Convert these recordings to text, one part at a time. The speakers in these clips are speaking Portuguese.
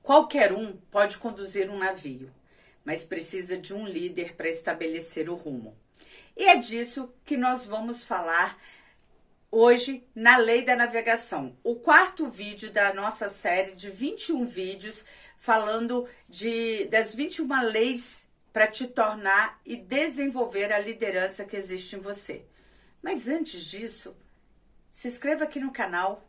Qualquer um pode conduzir um navio, mas precisa de um líder para estabelecer o rumo. E é disso que nós vamos falar hoje na Lei da Navegação, o quarto vídeo da nossa série de 21 vídeos falando das 21 leis para te tornar e desenvolver a liderança que existe em você. Mas antes disso, se inscreva aqui no canal,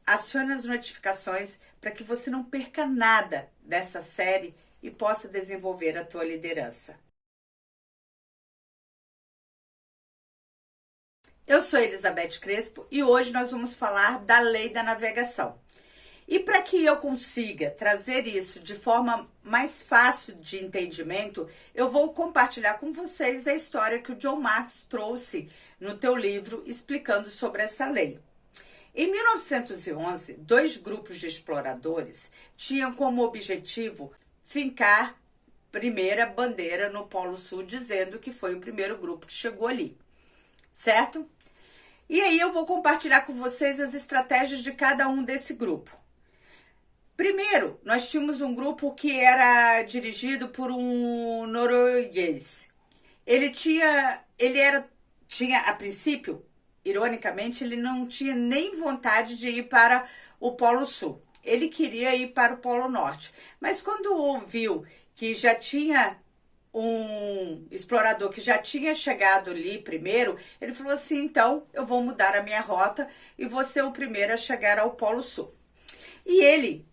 acione as notificações para que você não perca nada dessa série e possa desenvolver a tua liderança. Eu sou Elizabeth Crespo e hoje nós vamos falar da Lei da Navegação. E para que eu consiga trazer isso de forma mais fácil de entendimento, eu vou compartilhar com vocês a história que o John Marks trouxe no teu livro explicando sobre essa lei. Em 1911, 2 grupos de exploradores tinham como objetivo fincar primeira bandeira no Polo Sul, dizendo que foi o primeiro grupo que chegou ali, certo? E aí eu vou compartilhar com vocês as estratégias de cada um desse grupo. Primeiro, nós tínhamos um grupo que era dirigido por um norueguês. Ele tinha a princípio, ironicamente, ele não tinha nem vontade de ir para o Polo Sul. Ele queria ir para o Polo Norte. Mas quando viu que já tinha um explorador que já tinha chegado ali primeiro, ele falou assim, então eu vou mudar a minha rota e vou ser o primeiro a chegar ao Polo Sul. E ele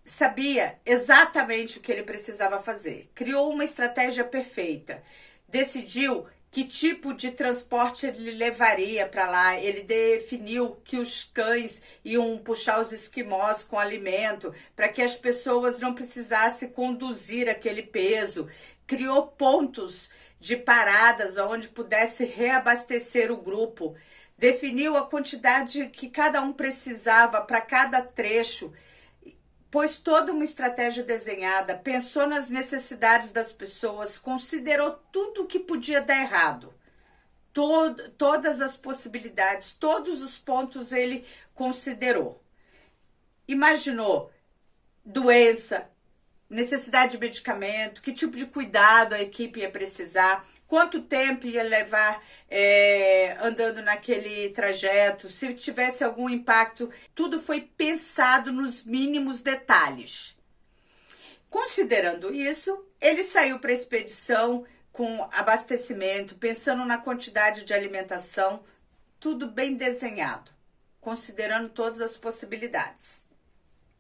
sabia exatamente o que ele precisava fazer. Criou uma estratégia perfeita. Decidiu que tipo de transporte ele levaria para lá. Ele definiu que os cães iam puxar os esquimós com alimento para que as pessoas não precisassem conduzir aquele peso. Criou pontos de paradas onde pudesse reabastecer o grupo. Definiu a quantidade que cada um precisava para cada trecho. Pôs toda uma estratégia desenhada, pensou nas necessidades das pessoas, considerou tudo o que podia dar errado. Todas as possibilidades, todos os pontos ele considerou. Imaginou doença, necessidade de medicamento, que tipo de cuidado a equipe ia precisar, quanto tempo ia levar andando naquele trajeto, se tivesse algum impacto, tudo foi pensado nos mínimos detalhes. Considerando isso, ele saiu para a expedição com abastecimento, pensando na quantidade de alimentação, tudo bem desenhado, considerando todas as possibilidades.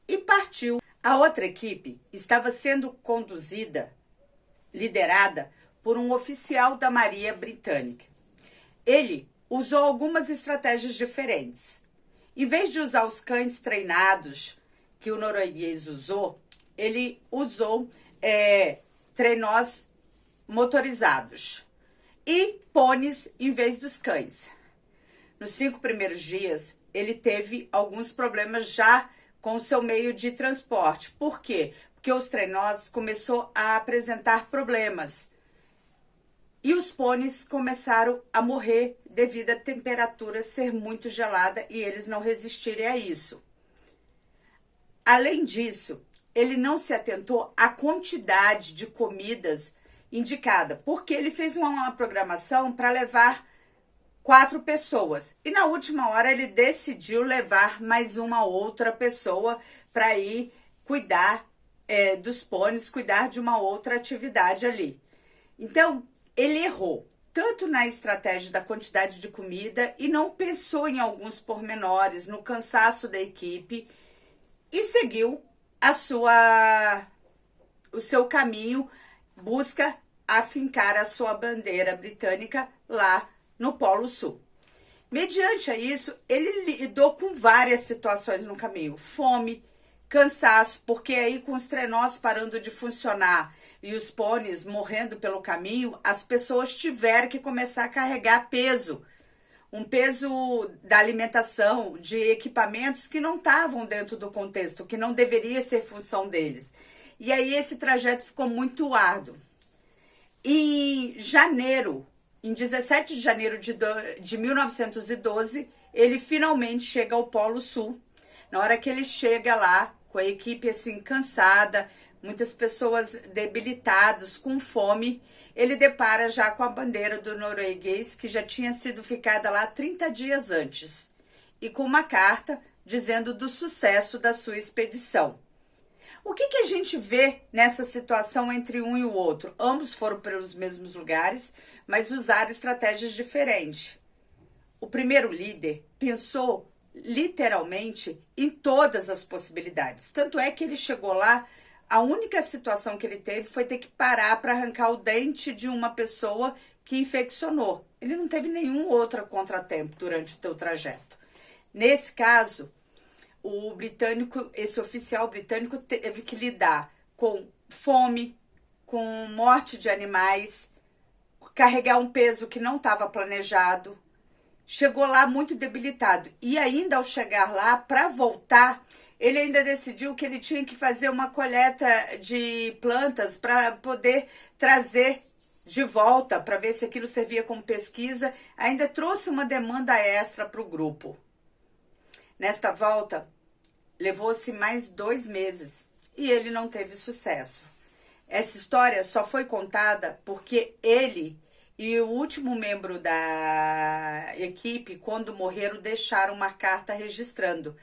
E partiu. A outra equipe estava sendo conduzida, liderada por um oficial da Marinha Britânica. Ele usou algumas estratégias diferentes. Em vez de usar os cães treinados que o norueguês usou, ele usou trenós motorizados e pôneis em vez dos cães. Nos 5 primeiros dias, ele teve alguns problemas já com o seu meio de transporte. Por quê? Porque os trenós começaram a apresentar problemas. E os pôneis começaram a morrer devido à temperatura ser muito gelada e eles não resistirem a isso. Além disso, ele não se atentou à quantidade de comidas indicada, porque ele fez uma programação para levar 4 pessoas. E na última hora ele decidiu levar mais uma outra pessoa para ir cuidar dos pôneis, cuidar de uma outra atividade ali. Então, ele errou tanto na estratégia da quantidade de comida e não pensou em alguns pormenores, no cansaço da equipe e seguiu o seu caminho, busca afincar a sua bandeira britânica lá no Polo Sul. Mediante isso, ele lidou com várias situações no caminho. Fome, cansaço, porque aí com os trenós parando de funcionar e os pôneis morrendo pelo caminho, as pessoas tiveram que começar a carregar peso. Um peso da alimentação, de equipamentos que não estavam dentro do contexto, que não deveria ser função deles. E aí esse trajeto ficou muito árduo. Em 17 de janeiro de 1912, ele finalmente chega ao Polo Sul. Na hora que ele chega lá, com a equipe assim cansada, muitas pessoas debilitadas, com fome, ele depara já com a bandeira do norueguês que já tinha sido ficada lá 30 dias antes e com uma carta dizendo do sucesso da sua expedição. O que a gente vê nessa situação entre um e o outro? Ambos foram pelos mesmos lugares, mas usaram estratégias diferentes. O primeiro líder pensou literalmente em todas as possibilidades. Tanto é que ele chegou lá, a única situação que ele teve foi ter que parar para arrancar o dente de uma pessoa que infeccionou. Ele não teve nenhum outro contratempo durante o seu trajeto. Nesse caso, o britânico, esse oficial britânico teve que lidar com fome, com morte de animais, carregar um peso que não estava planejado. Chegou lá muito debilitado. E ainda ao chegar lá, para voltar, ele ainda decidiu que ele tinha que fazer uma coleta de plantas para poder trazer de volta, para ver se aquilo servia como pesquisa. Ainda trouxe uma demanda extra para o grupo. Nesta volta, levou-se mais 2 meses e ele não teve sucesso. Essa história só foi contada porque ele e o último membro da equipe, quando morreram, deixaram uma carta registrando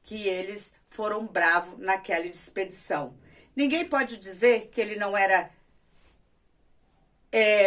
que eles foram bravos naquela expedição. Ninguém pode dizer que ele não era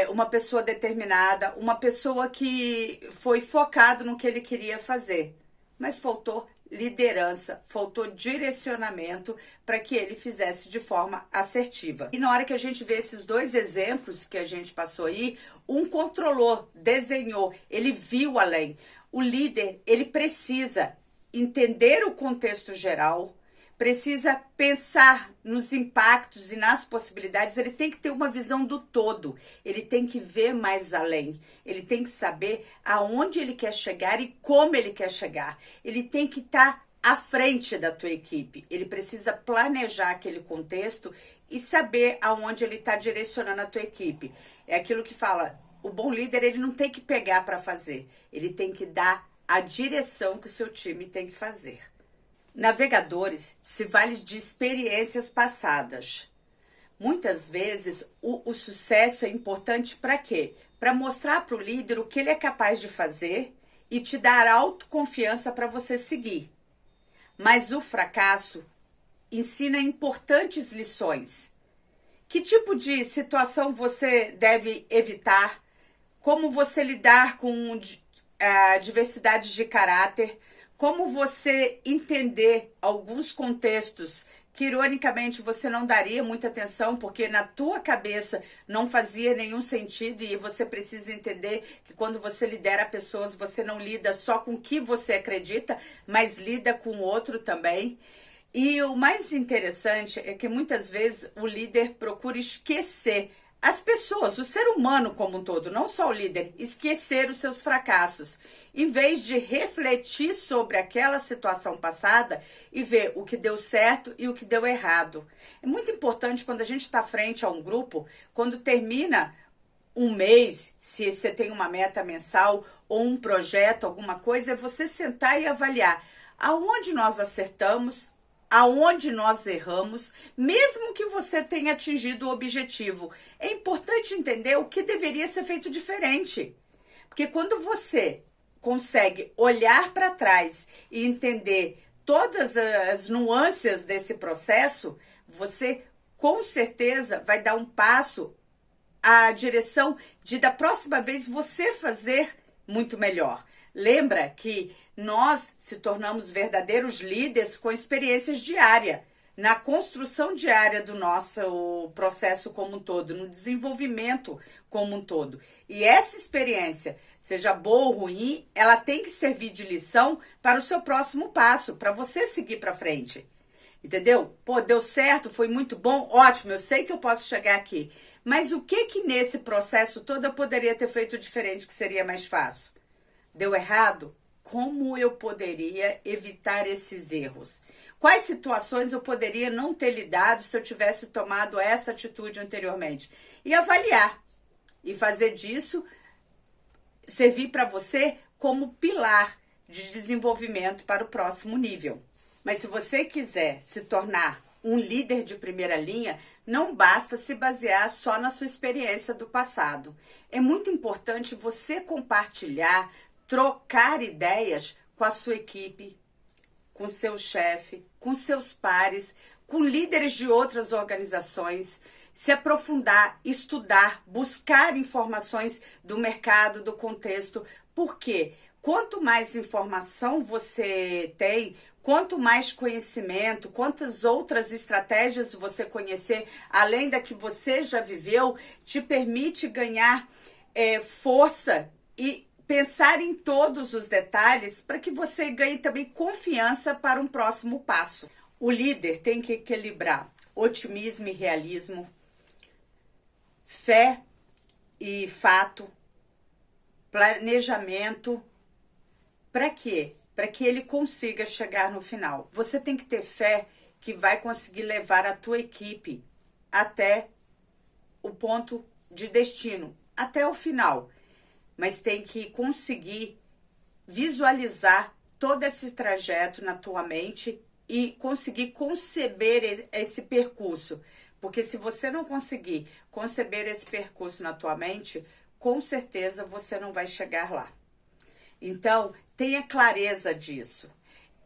uma pessoa determinada, uma pessoa que foi focado no que ele queria fazer. Mas faltou liderança, faltou direcionamento para que ele fizesse de forma assertiva. E na hora que a gente vê esses 2 exemplos que a gente passou aí, um controlou, desenhou, ele viu além. O líder, ele precisa entender o contexto geral, precisa pensar nos impactos e nas possibilidades, ele tem que ter uma visão do todo, ele tem que ver mais além, ele tem que saber aonde ele quer chegar e como ele quer chegar, ele tem que estar à frente da tua equipe, ele precisa planejar aquele contexto e saber aonde ele está direcionando a tua equipe. É aquilo que fala, o bom líder, ele não tem que pegar para fazer, ele tem que dar a direção que o seu time tem que fazer. Navegadores se valem de experiências passadas. Muitas vezes o sucesso é importante para quê? Para mostrar para o líder o que ele é capaz de fazer e te dar autoconfiança para você seguir. Mas o fracasso ensina importantes lições. Que tipo de situação você deve evitar? Como você lidar com diversidades de caráter? Como você entender alguns contextos que, ironicamente, você não daria muita atenção, porque na tua cabeça não fazia nenhum sentido, e você precisa entender que quando você lidera pessoas, você não lida só com o que você acredita, mas lida com o outro também. E o mais interessante é que muitas vezes o líder procura esquecer as pessoas, o ser humano como um todo, não só o líder, esquecer os seus fracassos, em vez de refletir sobre aquela situação passada e ver o que deu certo e o que deu errado. É muito importante quando a gente está frente a um grupo, quando termina um mês, se você tem uma meta mensal ou um projeto, alguma coisa, é você sentar e avaliar aonde nós acertamos, aonde nós erramos, mesmo que você tenha atingido o objetivo. É importante entender o que deveria ser feito diferente. Porque quando você consegue olhar para trás e entender todas as nuances desse processo, você com certeza vai dar um passo à direção de da próxima vez você fazer muito melhor. Lembra que nós se tornamos verdadeiros líderes com experiências diárias, na construção diária do nosso processo como um todo, no desenvolvimento como um todo. E essa experiência, seja boa ou ruim, ela tem que servir de lição para o seu próximo passo, para você seguir para frente. Entendeu? Pô, deu certo, foi muito bom, ótimo, eu sei que eu posso chegar aqui. Mas o que nesse processo todo eu poderia ter feito diferente que seria mais fácil? Deu errado? Como eu poderia evitar esses erros? Quais situações eu poderia não ter lidado se eu tivesse tomado essa atitude anteriormente? E avaliar. E fazer disso servir para você como pilar de desenvolvimento para o próximo nível. Mas se você quiser se tornar um líder de primeira linha, não basta se basear só na sua experiência do passado. É muito importante você compartilhar, trocar ideias com a sua equipe, com seu chefe, com seus pares, com líderes de outras organizações, se aprofundar, estudar, buscar informações do mercado, do contexto. Por quê? Quanto mais informação você tem, quanto mais conhecimento, quantas outras estratégias você conhecer, além da que você já viveu, te permite ganhar força e pensar em todos os detalhes para que você ganhe também confiança para um próximo passo. O líder tem que equilibrar otimismo e realismo, fé e fato, planejamento. Para quê? Para que ele consiga chegar no final. Você tem que ter fé que vai conseguir levar a tua equipe até o ponto de destino, até o final. Mas tem que conseguir visualizar todo esse trajeto na tua mente e conseguir conceber esse percurso. Porque se você não conseguir conceber esse percurso na tua mente, com certeza você não vai chegar lá. Então, tenha clareza disso.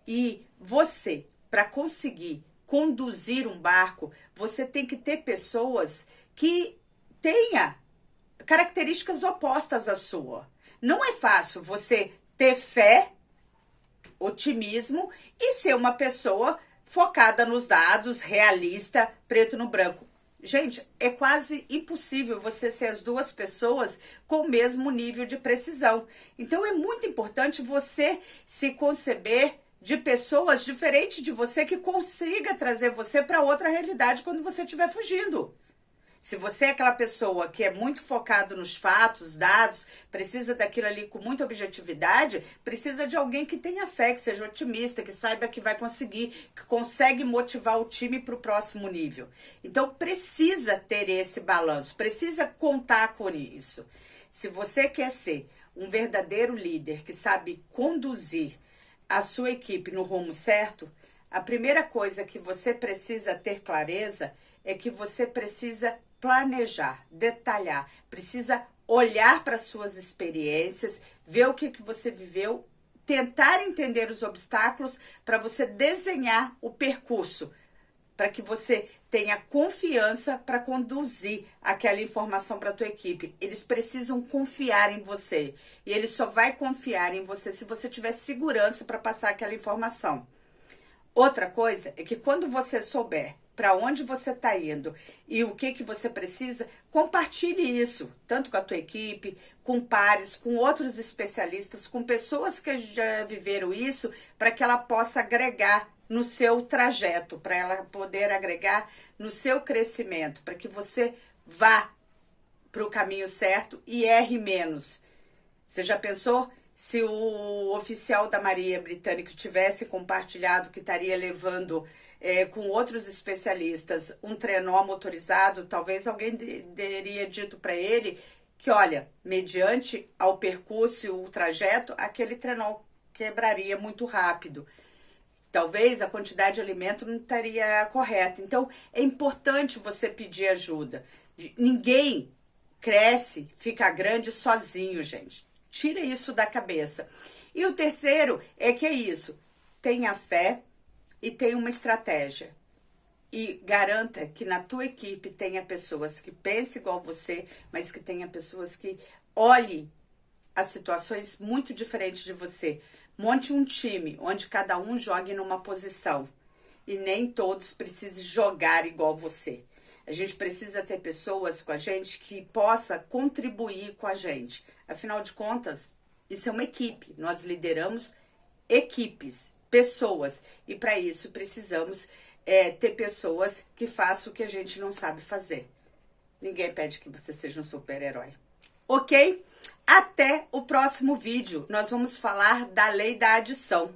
E você, para conseguir conduzir um barco, você tem que ter pessoas que tenham características opostas à sua. Não é fácil você ter fé, otimismo e ser uma pessoa focada nos dados, realista, preto no branco. Gente, é quase impossível você ser as duas pessoas com o mesmo nível de precisão. Então, é muito importante você se conceber de pessoas diferentes de você que consiga trazer você para outra realidade quando você estiver fugindo. Se você é aquela pessoa que é muito focado nos fatos, dados, precisa daquilo ali com muita objetividade, precisa de alguém que tenha fé, que seja otimista, que saiba que vai conseguir, que consegue motivar o time para o próximo nível. Então, precisa ter esse balanço, precisa contar com isso. Se você quer ser um verdadeiro líder que sabe conduzir a sua equipe no rumo certo, a primeira coisa que você precisa ter clareza é que você precisa planejar, detalhar, precisa olhar para suas experiências, ver o que você viveu, tentar entender os obstáculos para você desenhar o percurso, para que você tenha confiança para conduzir aquela informação para a tua equipe. Eles precisam confiar em você e ele só vai confiar em você se você tiver segurança para passar aquela informação. Outra coisa é que quando você souber para onde você está indo e o que você precisa, compartilhe isso, tanto com a tua equipe, com pares, com outros especialistas, com pessoas que já viveram isso, para que ela possa agregar no seu trajeto, para ela poder agregar no seu crescimento, para que você vá para o caminho certo e erre menos. Você já pensou? Se o oficial da Marinha Britânica tivesse compartilhado que estaria levando com outros especialistas um trenó motorizado, talvez alguém teria dito para ele que, olha, mediante ao percurso e o trajeto, aquele trenó quebraria muito rápido. Talvez a quantidade de alimento não estaria correta. Então, é importante você pedir ajuda. Ninguém cresce, fica grande sozinho, gente. Tira isso da cabeça. E o terceiro é que é isso. Tenha fé e tenha uma estratégia. E garanta que na tua equipe tenha pessoas que pensem igual você, mas que tenha pessoas que olhem as situações muito diferentes de você. Monte um time onde cada um jogue numa posição. E nem todos precisem jogar igual você. A gente precisa ter pessoas com a gente que possa contribuir com a gente. Afinal de contas, isso é uma equipe. Nós lideramos equipes, pessoas. E para isso precisamos ter pessoas que façam o que a gente não sabe fazer. Ninguém pede que você seja um super-herói. Ok? Até o próximo vídeo. Nós vamos falar da lei da adição.